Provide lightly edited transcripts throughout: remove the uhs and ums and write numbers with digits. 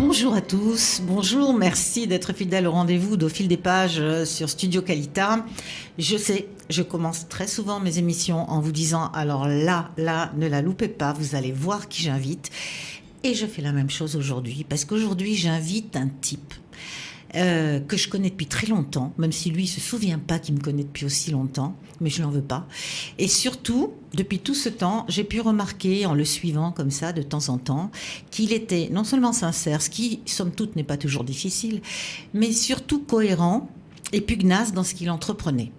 Bonjour à tous, bonjour, merci d'être fidèles au rendez-vous d'Au fil des pages sur Studio Calita. Je sais, je commence très souvent mes émissions en vous disant alors là, ne la loupez pas, vous allez voir qui j'invite. Et je fais la même chose aujourd'hui, parce qu'aujourd'hui j'invite un type que je connais depuis très longtemps, même si lui ne se souvient pas qu'il me connaît depuis aussi longtemps, mais je ne l'en veux pas. Et surtout, depuis tout ce temps, j'ai pu remarquer, en le suivant comme ça, de temps en temps, qu'il était non seulement sincère, ce qui, somme toute, n'est pas toujours difficile, mais surtout cohérent et pugnace dans ce qu'il entreprenait.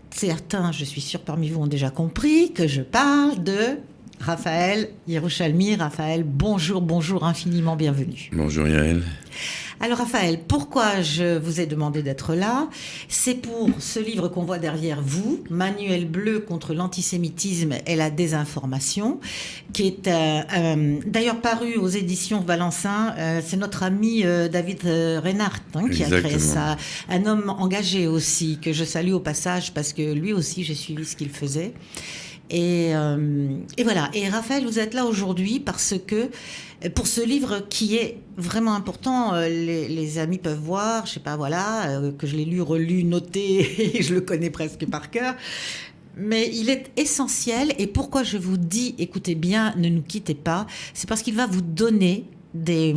Certains, je suis sûre, parmi vous ont déjà compris que je parle de Raphaël Yerushalmi. Raphaël, bonjour, infiniment bienvenue. Bonjour Yael. Alors Raphaël, pourquoi je vous ai demandé d'être là? C'est pour ce livre qu'on voit derrière vous, Manuel bleu contre l'antisémitisme et la désinformation, qui est d'ailleurs paru aux éditions Valentin. C'est notre ami David Reinhardt qui a créé ça. Un homme engagé aussi, que je salue au passage parce que lui aussi j'ai suivi ce qu'il faisait. Et voilà. Et Raphaël, vous êtes là aujourd'hui parce que pour ce livre qui est vraiment important, les amis peuvent voir, je sais pas, voilà, que je l'ai lu, relu, noté, et je le connais presque par cœur. Mais il est essentiel. Et pourquoi je vous dis, écoutez bien, ne nous quittez pas, c'est parce qu'il va vous donner des...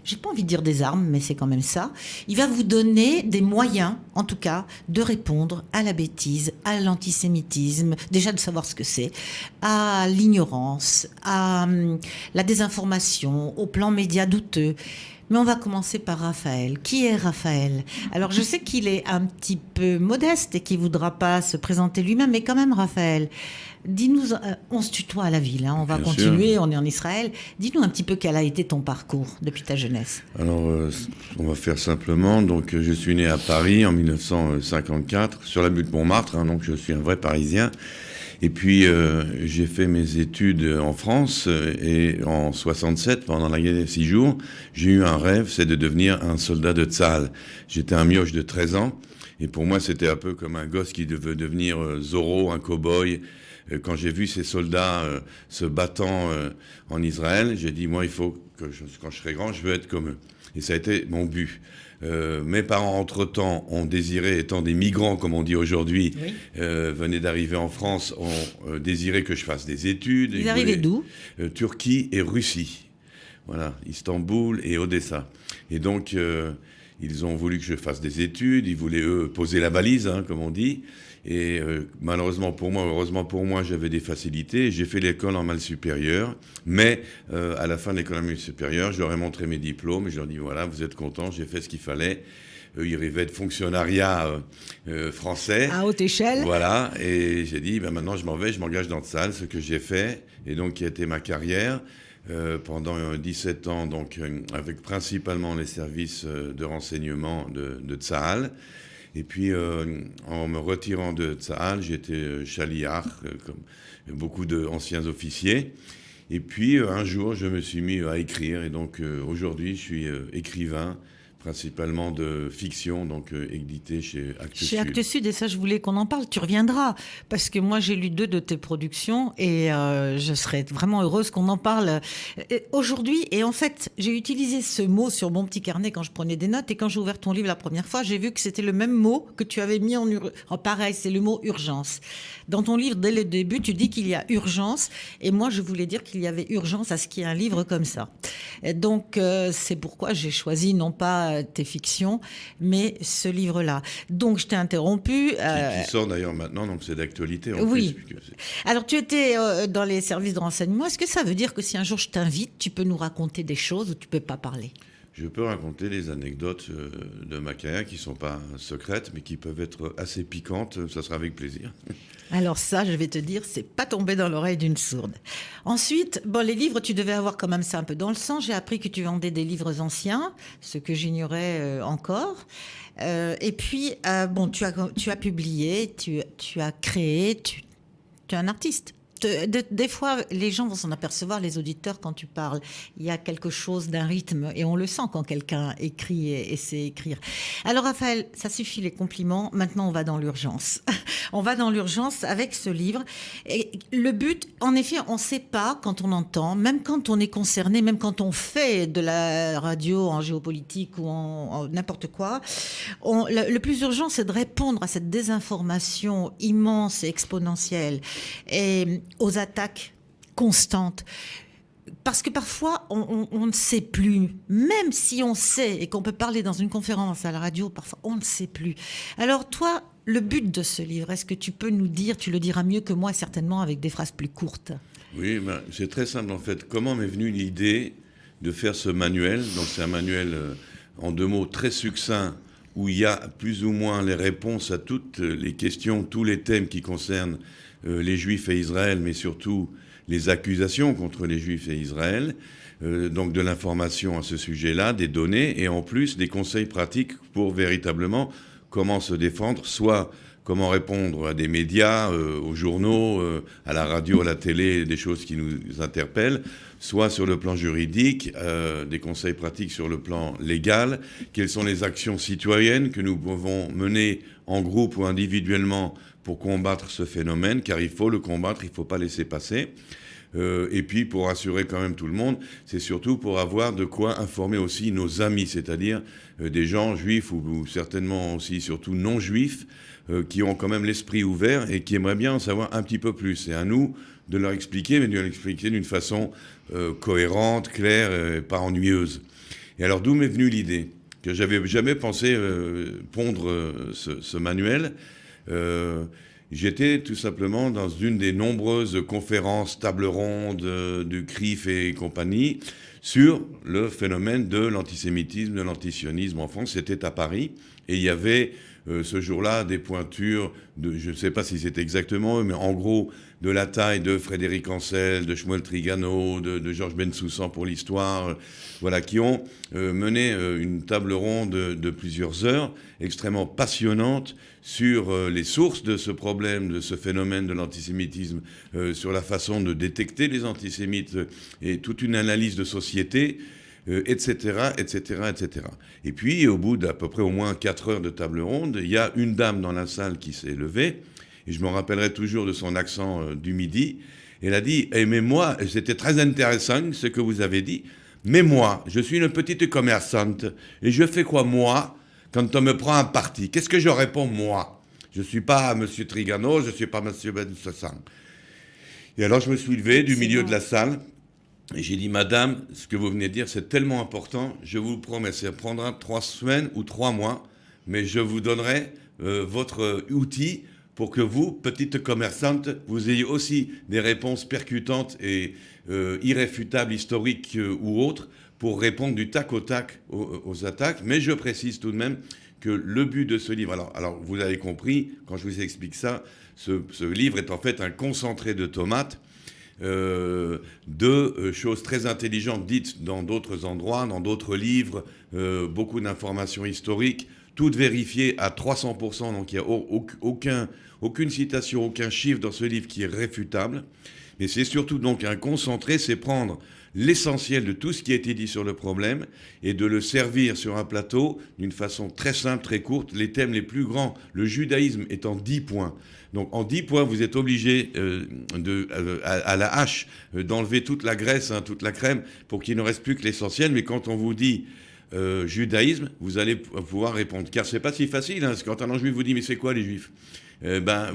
J'ai pas envie de dire des armes, mais c'est quand même ça. Il va vous donner des moyens, en tout cas, de répondre à la bêtise, à l'antisémitisme, déjà de savoir ce que c'est, à l'ignorance, à la désinformation, au plan média douteux. Mais on va commencer par Raphaël. Qui est Raphaël? Alors, je sais qu'il est un petit peu modeste et qu'il ne voudra pas se présenter lui-même, mais quand même, Raphaël, dis-nous, on se tutoie à la ville, hein, on va continuer, on est en Israël. Dis-nous un petit peu quel a été ton parcours depuis ta jeunesse. Alors, on va faire simplement. Donc, je suis né à Paris en 1954, sur la butte Montmartre, hein, donc je suis un vrai Parisien. Et puis, j'ai fait mes études en France et en 67, pendant la guerre des 6 jours, j'ai eu un rêve, c'est de devenir un soldat de Tsahal. J'étais un mioche de 13 ans et pour moi, c'était un peu comme un gosse qui devait devenir Zorro, un cow-boy. Quand j'ai vu ces soldats se battant en Israël, j'ai dit, moi, il faut que quand je serai grand, je veux être comme eux. Et ça a été mon but. Mes parents, entre-temps, ont désiré, étant des migrants, comme on dit aujourd'hui, oui. Venaient d'arriver en France, ont désiré que je fasse des études. Ils arrivaient d'où? Turquie et Russie. Voilà, Istanbul et Odessa. Et donc, ils ont voulu que je fasse des études, ils voulaient, eux, poser la valise, hein, comme on dit. Et malheureusement pour moi, heureusement pour moi, j'avais des facilités. J'ai fait l'école en mal supérieur, mais à la fin de l'école en mal supérieur, je leur ai montré mes diplômes et je leur ai dit voilà, vous êtes contents, j'ai fait ce qu'il fallait. Ils rêvaient de fonctionnariat français. À haute échelle. Voilà, et j'ai dit maintenant je m'en vais, je m'engage dans Tsahal, ce que j'ai fait, et donc qui a été ma carrière. Pendant 17 ans, donc avec principalement les services de renseignement de Tsahal. Et puis, en me retirant de Tsahal, j'étais chaliar, comme beaucoup d'anciens officiers. Et puis, un jour, je me suis mis à écrire. Et donc, aujourd'hui, je suis écrivain, principalement de fiction, donc édité chez Actes Sud. Chez Actes Sud, et ça, je voulais qu'on en parle. Tu reviendras, parce que moi, j'ai lu 2 de tes productions et je serais vraiment heureuse qu'on en parle aujourd'hui. Et en fait, j'ai utilisé ce mot sur mon petit carnet quand je prenais des notes. Et quand j'ai ouvert ton livre la première fois, j'ai vu que c'était le même mot que tu avais mis en pareil, c'est le mot urgence. Dans ton livre, dès le début, tu dis qu'il y a urgence. Et moi, je voulais dire qu'il y avait urgence à ce qu'il y ait un livre comme ça. Et donc, c'est pourquoi j'ai choisi non pas tes fictions, mais ce livre-là. Donc, je t'ai interrompu. Qui sort d'ailleurs maintenant, donc c'est d'actualité en oui. plus. Alors, tu étais dans les services de renseignement. Est-ce que ça veut dire que si un jour je t'invite, tu peux nous raconter des choses où tu ne peux pas parler? Je peux raconter les anecdotes de ma carrière qui ne sont pas secrètes, mais qui peuvent être assez piquantes. Ça sera avec plaisir. Alors ça, je vais te dire, c'est pas tombé dans l'oreille d'une sourde. Ensuite, bon, les livres, tu devais avoir quand même ça un peu dans le sang. J'ai appris que tu vendais des livres anciens, ce que j'ignorais encore. Et puis, bon, tu as publié, tu as créé, tu es un artiste. Des fois, les gens vont s'en apercevoir, les auditeurs, quand tu parles. Il y a quelque chose d'un rythme et on le sent quand quelqu'un écrit et sait écrire. Alors, Raphaël, ça suffit les compliments. Maintenant, on va dans l'urgence. On va dans l'urgence avec ce livre. Et le but, en effet, on ne sait pas quand on entend, même quand on est concerné, même quand on fait de la radio en géopolitique ou en n'importe quoi. Le plus urgent, c'est de répondre à cette désinformation immense et exponentielle et aux attaques constantes. Parce que parfois, on ne sait plus. Même si on sait et qu'on peut parler dans une conférence à la radio, parfois, on ne sait plus. Alors toi, le but de ce livre, est-ce que tu peux nous dire, tu le diras mieux que moi certainement avec des phrases plus courtes? Oui, c'est très simple en fait. Comment m'est venue l'idée de faire ce manuel? Donc c'est un manuel en 2 mots très succinct où il y a plus ou moins les réponses à toutes les questions, tous les thèmes qui concernent les Juifs et Israël, mais surtout les accusations contre les Juifs et Israël, donc de l'information à ce sujet-là, des données, et en plus des conseils pratiques pour véritablement comment se défendre, soit comment répondre à des médias, aux journaux, à la radio, à la télé, des choses qui nous interpellent, soit sur le plan juridique, des conseils pratiques sur le plan légal, quelles sont les actions citoyennes que nous pouvons mener en groupe ou individuellement pour combattre ce phénomène, car il faut le combattre, il ne faut pas laisser passer. Et puis pour rassurer quand même tout le monde, c'est surtout pour avoir de quoi informer aussi nos amis, c'est-à-dire des gens juifs ou certainement aussi surtout non juifs, qui ont quand même l'esprit ouvert et qui aimeraient bien en savoir un petit peu plus. C'est à nous de leur expliquer, mais de leur expliquer d'une façon cohérente, claire, et pas ennuyeuse. Et alors d'où m'est venue l'idée que j'avais jamais pensé pondre ce manuel. J'étais tout simplement dans une des nombreuses conférences, tables rondes du CRIF et compagnie sur le phénomène de l'antisémitisme, de l'antisionisme en France. C'était à Paris et il y avait ce jour-là des pointures, je ne sais pas si c'est exactement eux, mais en gros de la taille de Frédéric Ancel, de Shmuel Trigano, de Georges Bensoussan pour l'histoire, voilà, qui ont mené une table ronde de plusieurs heures, extrêmement passionnante, sur les sources de ce problème, de ce phénomène de l'antisémitisme, sur la façon de détecter les antisémites et toute une analyse de société, etc., etc., etc. Et puis, au bout d'à peu près au moins 4 heures de table ronde, il y a une dame dans la salle qui s'est levée, et je me rappellerai toujours de son accent du Midi. Elle a dit « mais moi, c'était très intéressant ce que vous avez dit, mais moi, je suis une petite commerçante, et je fais quoi moi quand on me prend un parti? Qu'est-ce que je réponds moi? Je ne suis pas M. Trigano, je ne suis pas M. Bensoussan. » Et alors je me suis levé du milieu de la salle, et j'ai dit, madame, ce que vous venez de dire, c'est tellement important, je vous promets, ça prendra 3 semaines ou 3 mois, mais je vous donnerai votre outil pour que vous, petite commerçante, vous ayez aussi des réponses percutantes et irréfutables, historiques ou autres, pour répondre du tac au tac aux attaques. Mais je précise tout de même que le but de ce livre, alors vous avez compris, quand je vous explique ça, ce livre est en fait un concentré de tomates, de choses très intelligentes dites dans d'autres endroits, dans d'autres livres, beaucoup d'informations historiques, toutes vérifiées à 300%, donc il n'y a aucune citation, aucun chiffre dans ce livre qui est réfutable. Mais c'est surtout donc un concentré, c'est prendre l'essentiel de tout ce qui a été dit sur le problème et de le servir sur un plateau d'une façon très simple, très courte. Les thèmes les plus grands, le judaïsme est en 10 points. Donc en 10 points, vous êtes obligé à la hache d'enlever toute la graisse, toute la crème, pour qu'il ne reste plus que l'essentiel. Mais quand on vous dit judaïsme, vous allez pouvoir répondre. Car c'est pas si facile, parce que quand un non-juif vous dit « mais c'est quoi les juifs ?»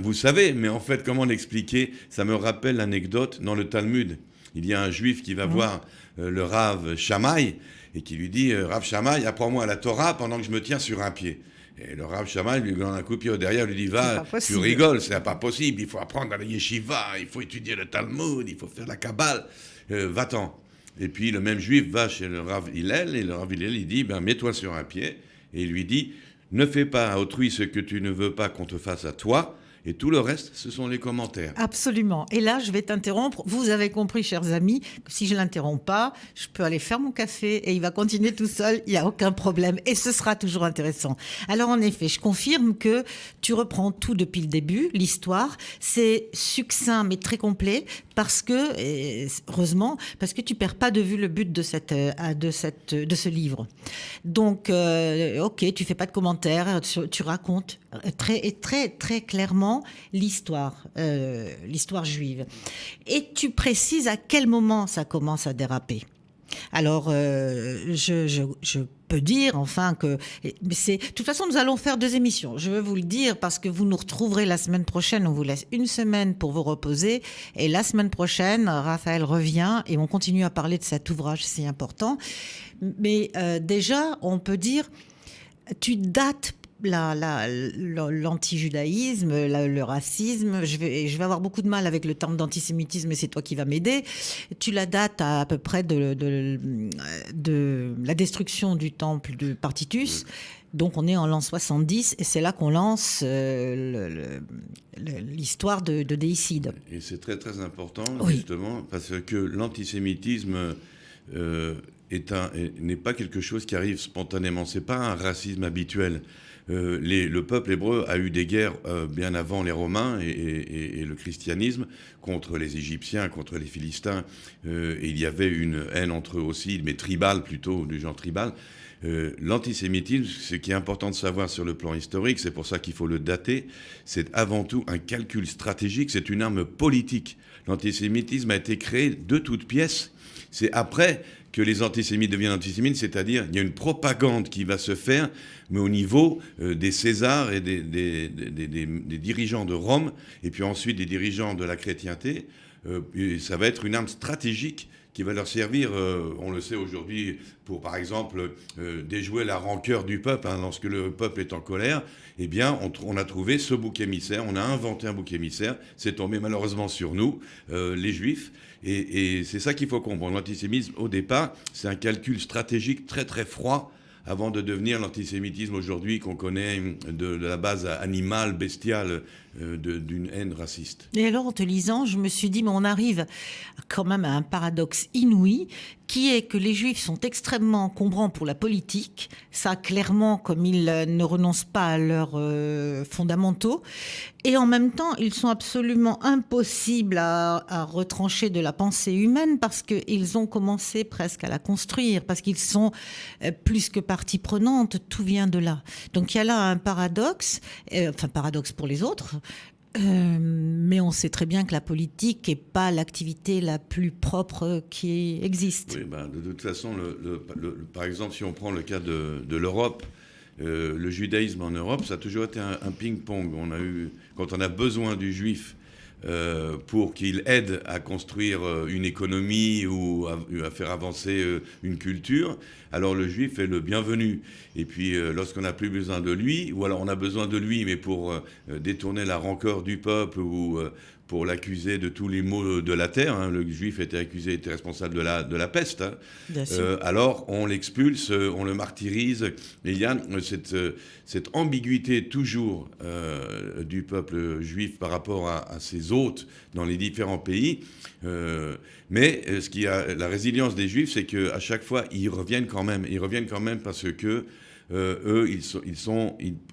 vous savez, mais en fait, comment l'expliquer? Ça me rappelle l'anecdote dans le Talmud. Il y a un juif qui va voir le Rav Shammai et qui lui dit « Rav Shammai, apprends-moi la Torah pendant que je me tiens sur un pied. » Et le Rav Shammai lui donne un coup de pied au derrière, lui dit « Va, tu rigoles, c'est pas possible, il faut apprendre à la yeshiva, il faut étudier le Talmud, il faut faire la Kabbale, va-t'en. » Et puis le même juif va chez le Rav Hillel et le Rav Hillel il dit « mets-toi sur un pied. » Et il lui dit « Ne fais pas à autrui ce que tu ne veux pas qu'on te fasse à toi. » et tout le reste, ce sont les commentaires. Absolument. Et là, je vais t'interrompre. Vous avez compris, chers amis, que si je ne l'interromps pas, je peux aller faire mon café et il va continuer tout seul, il n'y a aucun problème. Et ce sera toujours intéressant. Alors, en effet, je confirme que tu reprends tout depuis le début, l'histoire. C'est succinct, mais très complet, parce que, et heureusement, parce que tu perds pas de vue le but de ce livre. Donc, ok, tu fais pas de commentaires, tu racontes très clairement l'histoire juive. Et tu précises à quel moment ça commence à déraper. Alors, je peux dire, enfin, que... Mais c'est, de toute façon, nous allons faire 2 émissions. Je veux vous le dire parce que vous nous retrouverez la semaine prochaine. On vous laisse une semaine pour vous reposer. Et la semaine prochaine, Raphaël revient et on continue à parler de cet ouvrage si important. Mais déjà, on peut dire, tu dates l'antijudaïsme, le racisme. Je vais avoir beaucoup de mal avec le terme d'antisémitisme, mais c'est toi qui vas m'aider. Tu la dates à peu près de la destruction du temple de Partitus. Donc on est en l'an 70 et c'est là qu'on lance l'histoire de Déicide. Et c'est très très important, oui. Justement, parce que l'antisémitisme n'est pas quelque chose qui arrive spontanément. C'est pas un racisme habituel. Le peuple hébreu a eu des guerres bien avant les Romains et le christianisme contre les Égyptiens, contre les Philistins. Et il y avait une haine entre eux aussi, mais tribale plutôt, du genre tribal. L'antisémitisme, ce qui est important de savoir sur le plan historique, c'est pour ça qu'il faut le dater, c'est avant tout un calcul stratégique, c'est une arme politique. L'antisémitisme a été créé de toutes pièces. C'est après que les antisémites deviennent antisémites, c'est-à-dire il y a une propagande qui va se faire, mais au niveau des Césars et des dirigeants de Rome, et puis ensuite des dirigeants de la chrétienté. Ça va être une arme stratégique qui va leur servir, on le sait aujourd'hui, pour par exemple déjouer la rancœur du peuple. Lorsque le peuple est en colère, eh bien on a trouvé ce bouc émissaire, on a inventé un bouc émissaire, c'est tombé malheureusement sur nous, les Juifs, et c'est ça qu'il faut comprendre. L'antisémitisme, au départ, c'est un calcul stratégique très très froid, avant de devenir l'antisémitisme aujourd'hui qu'on connaît de la base animale, bestiale, d'une haine raciste. Et alors, en te lisant, je me suis dit, mais on arrive quand même à un paradoxe inouï, qui est que les Juifs sont extrêmement encombrants pour la politique, ça clairement, comme ils ne renoncent pas à leurs fondamentaux, et en même temps, ils sont absolument impossibles à retrancher de la pensée humaine, parce qu'ils ont commencé presque à la construire, parce qu'ils sont plus que partie prenante, tout vient de là. Donc il y a là un paradoxe, paradoxe pour les autres, mais on sait très bien que la politique n'est pas l'activité la plus propre qui existe. Oui, de toute façon, par exemple, si on prend le cas de l'Europe, le judaïsme en Europe, ça a toujours été un ping-pong. Quand on a besoin du juif pour qu'il aide à construire une économie ou à faire avancer une culture, alors le juif est le bienvenu. Et puis lorsqu'on n'a plus besoin de lui, ou alors on a besoin de lui, mais pour détourner la rancœur du peuple ou pour l'accuser de tous les maux de la terre, le juif était responsable de la peste, alors on l'expulse, on le martyrise, et il y a cette ambiguïté toujours du peuple juif par rapport à ses hôtes dans les différents pays, mais la résilience des juifs, c'est qu'à chaque fois ils reviennent quand même parce que eux,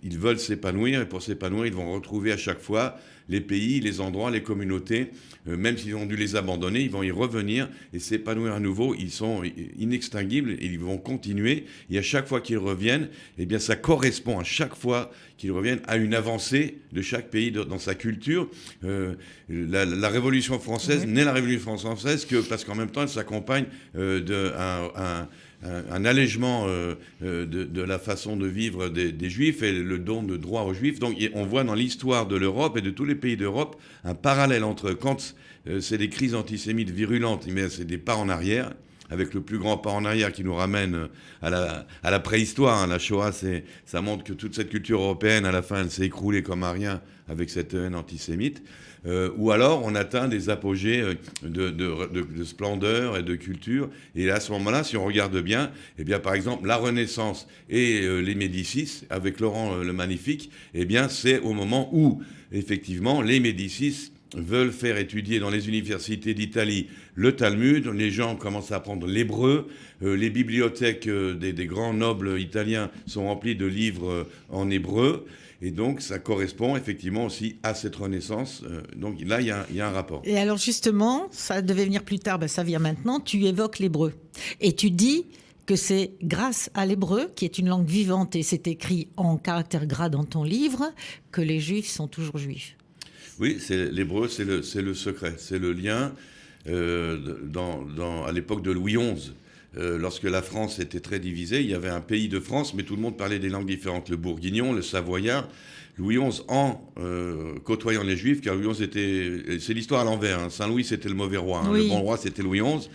ils veulent s'épanouir, et pour s'épanouir, ils vont retrouver à chaque fois les pays, les endroits, les communautés, même s'ils ont dû les abandonner, ils vont y revenir et s'épanouir à nouveau. Ils sont inextinguibles et ils vont continuer. Et à chaque fois qu'ils reviennent, eh bien, ça correspond à chaque fois qu'ils reviennent à une avancée de chaque pays dans sa culture. La Révolution française n'est la Révolution française que parce qu'en même temps, elle s'accompagne un allègement de la façon de vivre des Juifs et le don de droit aux Juifs. Donc on voit dans l'histoire de l'Europe et de tous les pays d'Europe un parallèle entre quand c'est des crises antisémites virulentes, mais c'est des pas en arrière, avec le plus grand pas en arrière qui nous ramène à la préhistoire. Hein. La Shoah, ça montre que toute cette culture européenne, à la fin, elle s'est écroulée comme un rien avec cette haine antisémite. Ou alors, on atteint des apogées de splendeur et de culture. Et à ce moment-là, si on regarde bien, eh bien, par exemple, la Renaissance et les Médicis, avec Laurent le Magnifique, eh bien, c'est au moment où, effectivement, les Médicis veulent faire étudier dans les universités d'Italie le Talmud, les gens commencent à apprendre l'hébreu, les bibliothèques des grands nobles italiens sont remplies de livres en hébreu, et donc ça correspond effectivement aussi à cette renaissance. Donc là, il y a un rapport. Et alors justement, ça devait venir plus tard, ça vient maintenant, tu évoques l'hébreu. Et tu dis que c'est grâce à l'hébreu, qui est une langue vivante, et c'est écrit en caractères gras dans ton livre, que les Juifs sont toujours juifs. Oui, l'hébreu, c'est le secret, c'est le lien à l'époque de Louis XI. Lorsque la France était très divisée, il y avait un pays de France, mais tout le monde parlait des langues différentes. Le bourguignon, le savoyard. Louis XI, en côtoyant les Juifs, car Louis XI c'est l'histoire à l'envers. Hein. Saint-Louis, c'était le mauvais roi. Hein. Oui. Le bon roi, c'était Louis XI.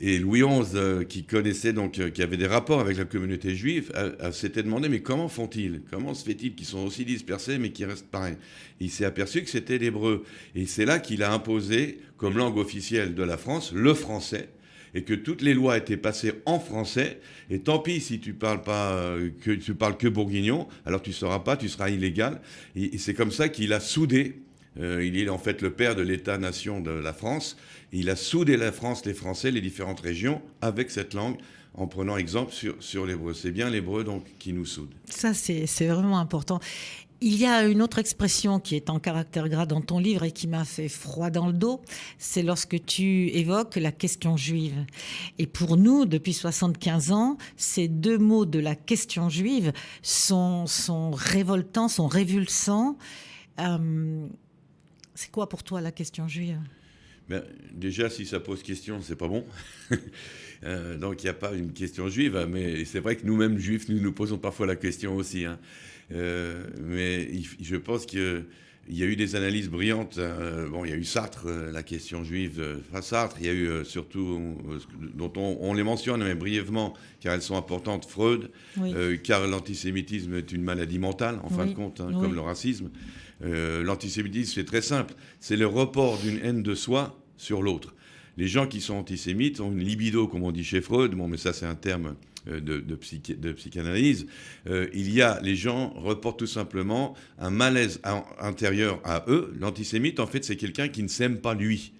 Et Louis XI, qui connaissait donc, qui avait des rapports avec la communauté juive, s'était demandé, mais comment font-ils? Comment se fait-il qu'ils sont aussi dispersés, mais qu'ils restent pareils? Il s'est aperçu que c'était l'hébreu. Et c'est là qu'il a imposé, comme langue officielle de la France, le français. Et que toutes les lois étaient passées en français, et tant pis si tu parles que bourguignon, alors tu sauras pas, tu seras illégal. Et c'est comme ça qu'il a soudé. Il est en fait le père de l'État-nation de la France. Il a soudé la France, les Français, les différentes régions avec cette langue, en prenant exemple sur l'hébreu. C'est bien l'hébreu donc qui nous soude. Ça, c'est vraiment important. Il y a une autre expression qui est en caractère gras dans ton livre et qui m'a fait froid dans le dos, c'est lorsque tu évoques la question juive. Et pour nous, depuis 75 ans, ces deux mots de la question juive sont révoltants, sont révulsants. C'est quoi pour toi la question juive ? Ben, déjà, si ça pose question, c'est pas bon. Donc, il n'y a pas une question juive, mais c'est vrai que nous-mêmes, juifs, nous posons parfois la question aussi. Hein. Mais je pense qu'il y a eu des analyses brillantes. Bon, il y a eu Sartre, la question juive. Enfin, Sartre, il y a eu surtout, dont on les mentionne, mais brièvement, car elles sont importantes, Freud, oui. Car l'antisémitisme est une maladie mentale, en fin de compte, hein, comme le racisme. L'antisémitisme, c'est très simple. C'est le report d'une haine de soi sur l'autre. Les gens qui sont antisémites ont une libido, comme on dit chez Freud. Bon, mais ça, c'est un terme de psychanalyse. Les gens reportent tout simplement un malaise intérieur à eux. L'antisémite, en fait, c'est quelqu'un qui ne s'aime pas lui.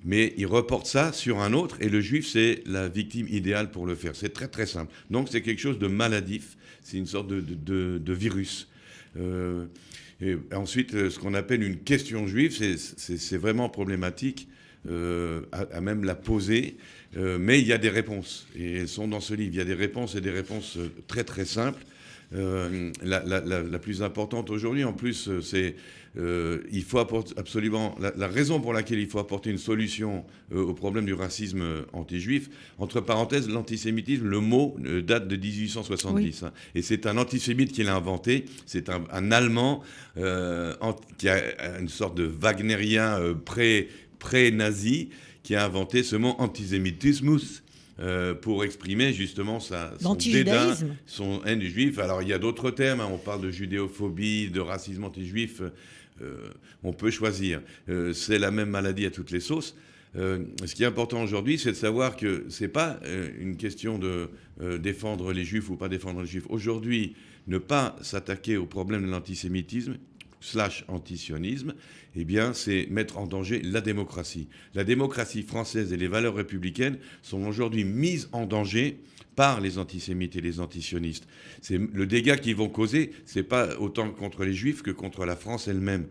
Mais il reporte ça sur un autre, et le juif, c'est la victime idéale pour le faire. C'est très, très simple. Donc, c'est quelque chose de maladif. C'est une sorte de virus. Et ensuite, ce qu'on appelle une question juive, c'est vraiment problématique à même la poser. Mais il y a des réponses. Et elles sont dans ce livre. Il y a des réponses et des réponses très très simples. La plus importante aujourd'hui, en plus, c'est il faut absolument la raison pour laquelle il faut apporter une solution au problème du racisme anti-juif. Entre parenthèses, l'antisémitisme, le mot date de 1870, oui. Hein, et c'est un antisémite qui l'a inventé. C'est un Allemand qui a une sorte de wagnérien pré-nazi qui a inventé ce mot antisémitismus. Pour exprimer justement son dédain, son haine du juif. Alors il y a d'autres termes, hein, on parle de judéophobie, de racisme anti-juif, on peut choisir. C'est la même maladie à toutes les sauces. Ce qui est important aujourd'hui, c'est de savoir que c'est pas une question de défendre les juifs ou pas défendre les juifs. Aujourd'hui, ne pas s'attaquer au problème de l'antisémitisme / antisionisme, eh bien, c'est mettre en danger la démocratie. La démocratie française et les valeurs républicaines sont aujourd'hui mises en danger par les antisémites et les antisionistes. C'est le dégât qu'ils vont causer, c'est pas autant contre les juifs que contre la France elle-même.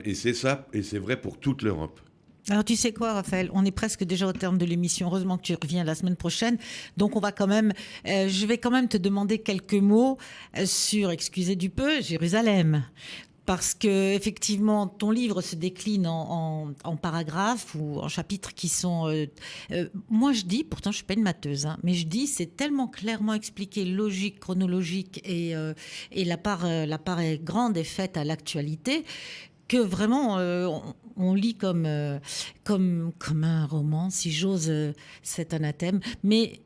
Et c'est ça, et c'est vrai pour toute l'Europe. Alors tu sais quoi, Raphaël, on est presque déjà au terme de l'émission. Heureusement que tu reviens la semaine prochaine. Donc on va quand même, je vais quand même te demander quelques mots sur, excusez du peu, Jérusalem. Parce que effectivement, ton livre se décline en paragraphes ou en chapitres qui sont. Moi, je dis, pourtant, je suis pas une matheuse, hein, mais je dis, c'est tellement clairement expliqué, logique, chronologique, et la part est grande et faite à l'actualité, que vraiment, on lit comme un roman, si j'ose cet anathème. Mais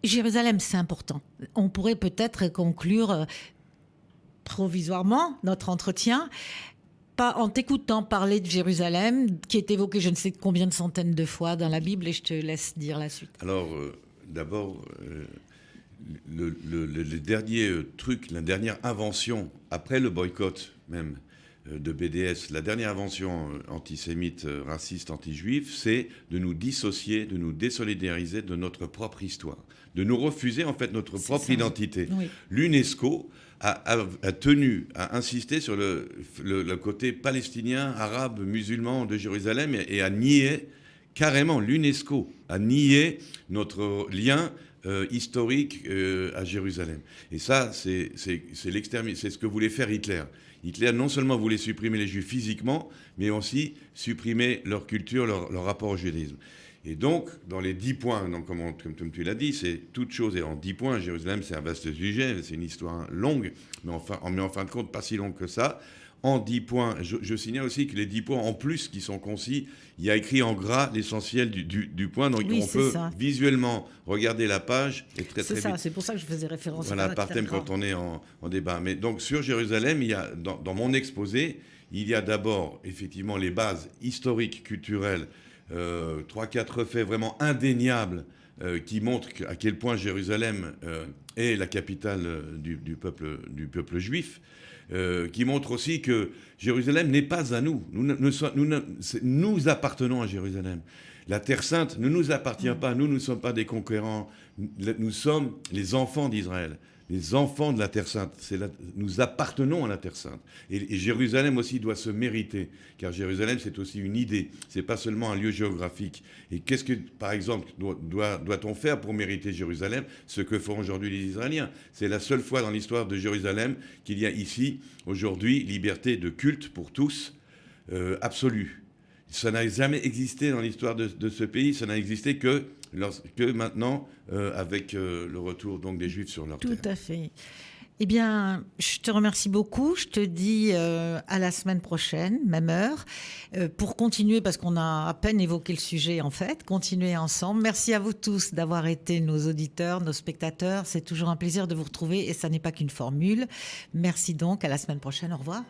Jérusalem, c'est important. On pourrait peut-être conclure provisoirement notre entretien en t'écoutant parler de Jérusalem, qui est évoqué je ne sais combien de centaines de fois dans la Bible, et je te laisse dire la suite. Alors, d'abord, le dernier truc, la dernière invention, après le boycott même de BDS, la dernière invention antisémite, raciste, anti-juif, c'est de nous dissocier, de nous désolidariser de notre propre histoire, de nous refuser en fait notre propre identité. Oui. L'UNESCO a tenu à insister sur le côté palestinien, arabe, musulman de Jérusalem et a nié carrément, l'UNESCO a nié notre lien historique à Jérusalem. Et ça, c'est ce que voulait faire Hitler. Hitler non seulement voulait supprimer les Juifs physiquement, mais aussi supprimer leur culture, leur rapport au judaïsme. Et donc, dans les 10 points, donc comme tu l'as dit, c'est toute chose est en 10 points. Jérusalem, c'est un vaste sujet, c'est une histoire longue, mais en fin de compte, pas si longue que ça. En 10 points, je signale aussi que les 10 points, en plus, qui sont concis, il y a écrit en gras l'essentiel du point. Donc, oui, on peut visuellement regarder la page. Et très c'est ça, vite. C'est pour ça que je faisais référence à par thème quand on est en débat. Mais donc, sur Jérusalem, il y a, dans mon exposé, il y a d'abord, effectivement, les bases historiques, culturelles, 3-4 faits vraiment indéniables qui montrent à quel point Jérusalem est la capitale du peuple juif, qui montrent aussi que Jérusalem n'est pas à nous. Nous appartenons à Jérusalem. La Terre Sainte ne nous appartient pas. Nous ne sommes pas des conquérants. Nous sommes les enfants d'Israël. Les enfants de la Terre Sainte, nous appartenons à la Terre Sainte. Et Jérusalem aussi doit se mériter, car Jérusalem, c'est aussi une idée, c'est pas seulement un lieu géographique. Et qu'est-ce que, par exemple, doit-on faire pour mériter Jérusalem? Ce que font aujourd'hui les Israéliens. C'est la seule fois dans l'histoire de Jérusalem qu'il y a ici, aujourd'hui, liberté de culte pour tous, absolue. Ça n'a jamais existé dans l'histoire de ce pays, ça n'a existé que maintenant, avec le retour donc des Juifs sur leur terre. Tout à fait. Eh bien, je te remercie beaucoup. Je te dis à la semaine prochaine, même heure, pour continuer, parce qu'on a à peine évoqué le sujet en fait, continuer ensemble. Merci à vous tous d'avoir été nos auditeurs, nos spectateurs. C'est toujours un plaisir de vous retrouver et ça n'est pas qu'une formule. Merci donc, à la semaine prochaine. Au revoir.